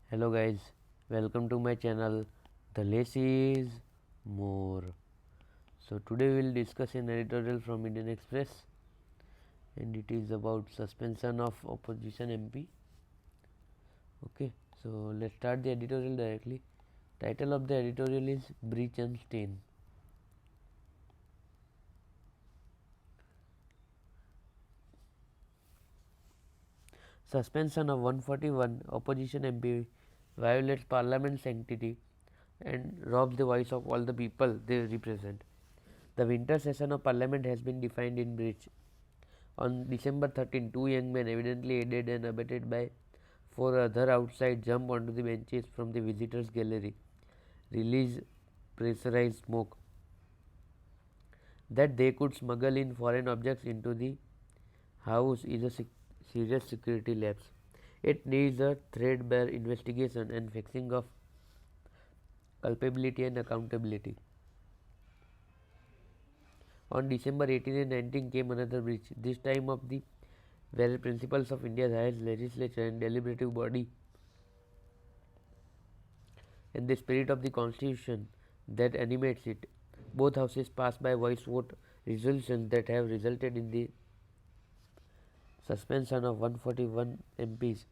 Hello guys, welcome to my channel. The less is more. So today we will discuss an editorial from Indian Express, and it is about suspension of opposition MP. Okay, so let's start the editorial directly. Title of the editorial is Breach and Stain. Suspension of 141 opposition MP violates parliament sanctity and robs the voice of all the people they represent. The winter session of parliament has been defined in breach. On December 13, two young men, evidently aided and abetted by four other outside, jumped onto the benches from the visitors' gallery, released pressurized smoke that they could smuggle in foreign objects into the house is a serious security lapse. It needs a threadbare investigation and fixing of culpability and accountability. On December 18 and 19 came another breach, this time of the very principles of India's highest legislature and deliberative body and the spirit of the constitution that animates it. Both houses passed by voice vote resolutions that have resulted in the suspension of 141 MPs,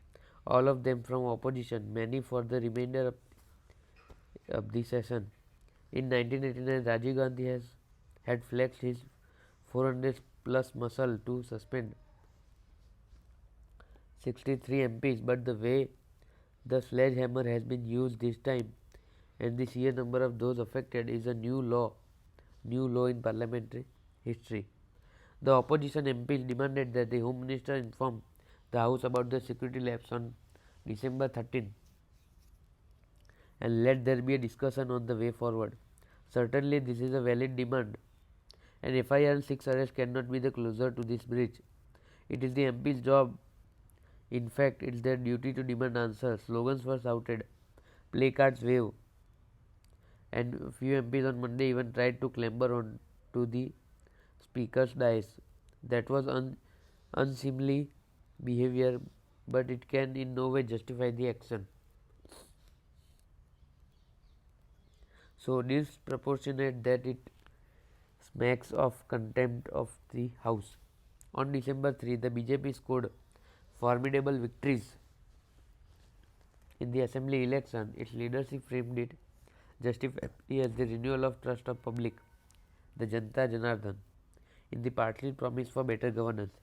all of them from opposition, many for the remainder of the session. In 1989, Rajiv Gandhi had flexed his 400 plus muscle to suspend 63 MPs, but the way the sledgehammer has been used this time and the sheer number of those affected is a new low in parliamentary history. The opposition MPs demanded that the Home Minister inform the House about the security lapse on December 13 and let there be a discussion on the way forward. Certainly, this is a valid demand. An FIR and 6 arrests cannot be the closer to this breach. It is the MP's job. In fact, it is their duty to demand answers. Slogans were shouted, placards waved, and few MPs on Monday even tried to clamber on to the speaker's dais. That was unseemly behavior, but it can in no way justify the action. So disproportionate that it smacks of contempt of the House. On December 3, the BJP scored formidable victories in the assembly election. Its leadership framed it justifiably as the renewal of trust of public, the Janta Janardhan, in the party's promise for better governance.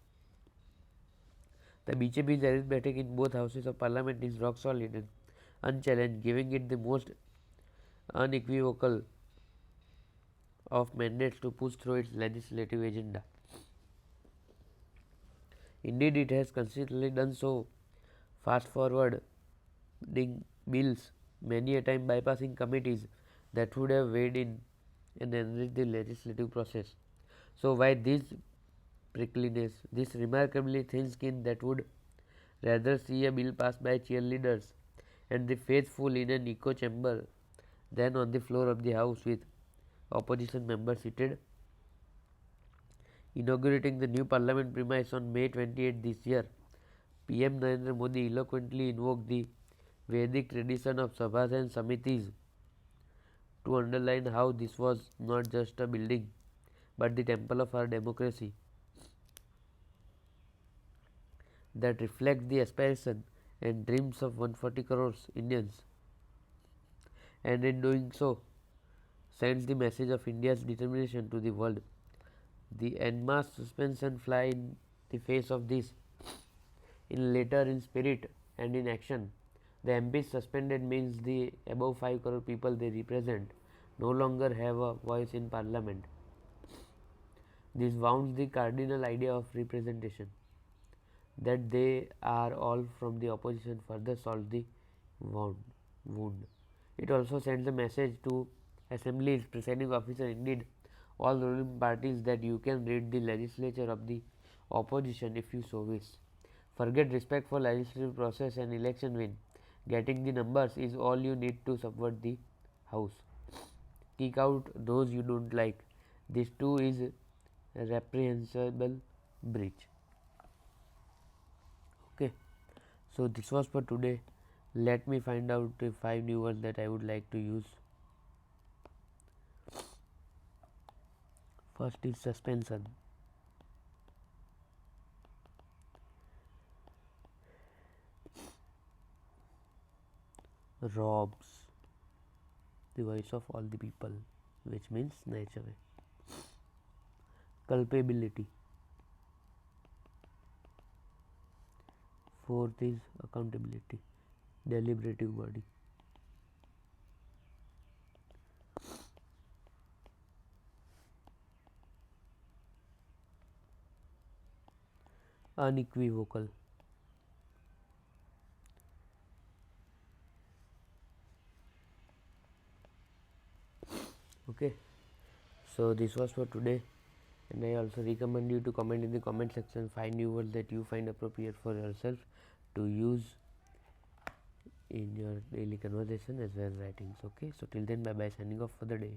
The BJP's arithmetic in both houses of parliament is rock solid and unchallenged, giving it the most unequivocal of mandates to push through its legislative agenda. Indeed, it has consistently done so, fast forwarding bills, many a time bypassing committees that would have weighed in and enriched the legislative process. So, why this prickliness, this remarkably thin skin that would rather see a bill passed by cheerleaders and the faithful in an echo chamber than on the floor of the House with opposition members seated? Inaugurating the new parliament premise on May 28 this year, PM Narendra Modi eloquently invoked the Vedic tradition of Sabhas and Samitis to underline how this was not just a building but the temple of our democracy that reflects the aspiration and dreams of 140 crores Indians, and in doing so sends the message of India's determination to the world. The en masse suspension fly in the face of this. In later in spirit and in action, the MPs suspended means the above 5 crore people they represent no longer have a voice in parliament. This wounds the cardinal idea of representation. That they are all from the opposition further solves the wound. It also sends a message to assemblies, presiding officer, indeed all ruling parties that you can read the legislature of the opposition if you so wish. Forget respect for legislative process and election win. Getting the numbers is all you need to subvert the house. Kick out those you don't like. This too is a reprehensible breach. Okay, so this was for today. Let me find out 5 new words that I would like to use. First is suspension. Robs, the voice of all the people, which means snatch away. Culpability. Fourth is accountability, deliberative body. Unequivocal. Okay, so this was for today, and I also recommend you to comment in the comment section 5 new words that you find appropriate for yourself to use in your daily conversation as well as writings. Okay, so till then, bye bye, signing off for the day.